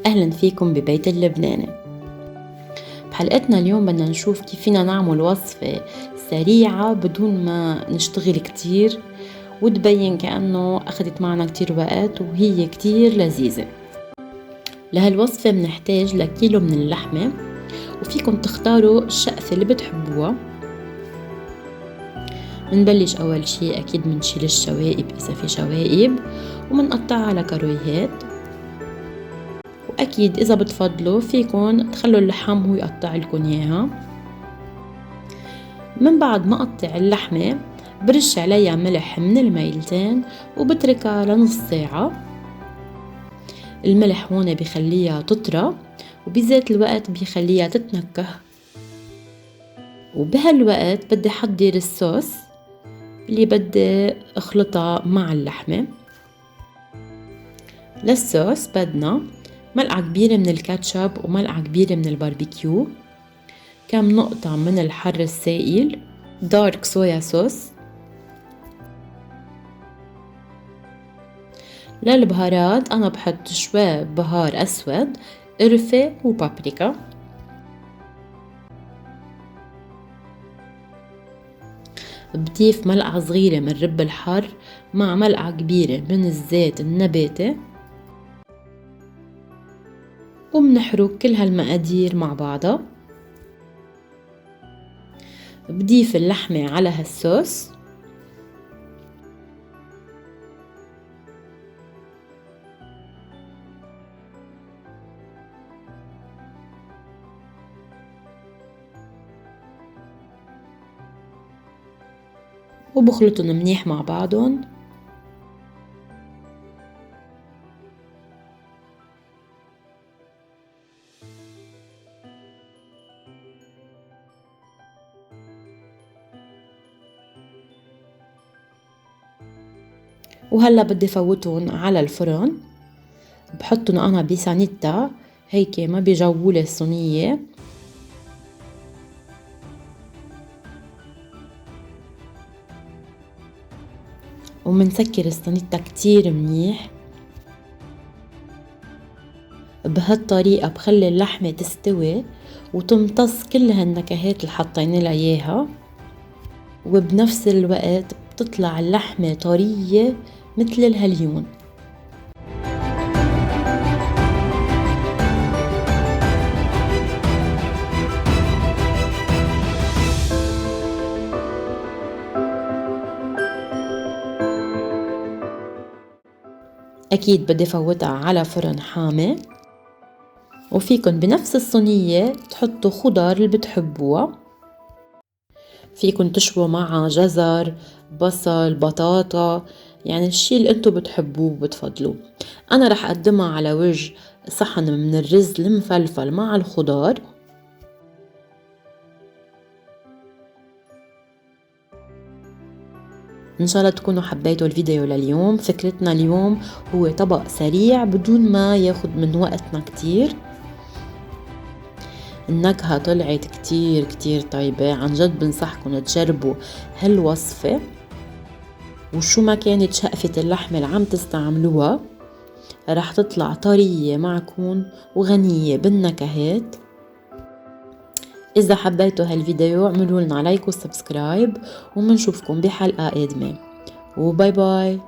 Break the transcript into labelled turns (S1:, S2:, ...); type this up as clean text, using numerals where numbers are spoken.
S1: أهلا فيكم ببيت اللبناني. بحلقتنا اليوم بدنا نشوف كيف فينا نعمل وصفة سريعة بدون ما نشتغل كتير وتبين كأنه أخذت معنا كتير وقت وهي كتير لذيذة. لهالوصفة بنحتاج لكيلو من اللحمة، وفيكم تختاروا الشقفة اللي بتحبوها. منبلش أول شي أكيد منشيل الشوائب إذا في شوائب ومنقطعها لكرويهات، وأكيد إذا بتفضلوا فيكن تخلوا اللحم هو يقطع لكم إياها. من بعد ما أقطع اللحمة برش عليها ملح من الميلتين وبتركها لنص ساعة. الملح هون بيخليها تطرى وبذات الوقت بيخليها تتنكه. وبهالوقت بدي حضر الصوص اللي بدي اخلطها مع اللحمة. للصوص بدنا ملعقة كبيرة من الكاتشب وملعقة كبيرة من الباربيكيو، كم نقطة من الحر السائل، دارك صويا صوص. للبهارات أنا بحط شوي بهار أسود، قرفة وبابريكا. بضيف ملعقة صغيرة من رب الحر مع ملعقة كبيرة من الزيت النباتي، وبنحرك كل هالمقادير مع بعضها. بضيف اللحمة على هالصوص وبخلطهم منيح مع بعضهم. وهلا بدي فوتهم على الفرن. بحطهم انا بسانيتا هيك ما بيجولي الصينية، ومنسكر السانيتا كتير منيح. بهالطريقة بخلي اللحمة تستوي وتمتص كل هالنكهات اللي حطينا لها اياها، وبنفس الوقت بتطلع اللحمة طرية مثل الهليون. أكيد بدي فوتها على فرن حامي، وفيكن بنفس الصينية تحطوا خضار اللي بتحبوها. فيكن تشووا معها جزر، بصل، بطاطا، يعني الشي اللي انتو بتحبوه وبتفضلوه. أنا رح أقدمها على وجه صحن من الرز المفلفل مع الخضار. إن شاء الله تكونوا حبيتوا الفيديو لليوم. فكرتنا اليوم هو طبق سريع بدون ما ياخد من وقتنا كتير. النكهة طلعت كتير كتير طيبة، عن جد بنصحكم تجربوا هالوصفة، وشو ما كانت شقفة اللحمة اللي عم تستعملوها رح تطلع طرية معكم وغنية بالنكهات. إذا حبيتوا هالفيديو اعملوا لنا لايك وسبسكرايب، ومنشوفكم بحلقة قادمة، وباي باي.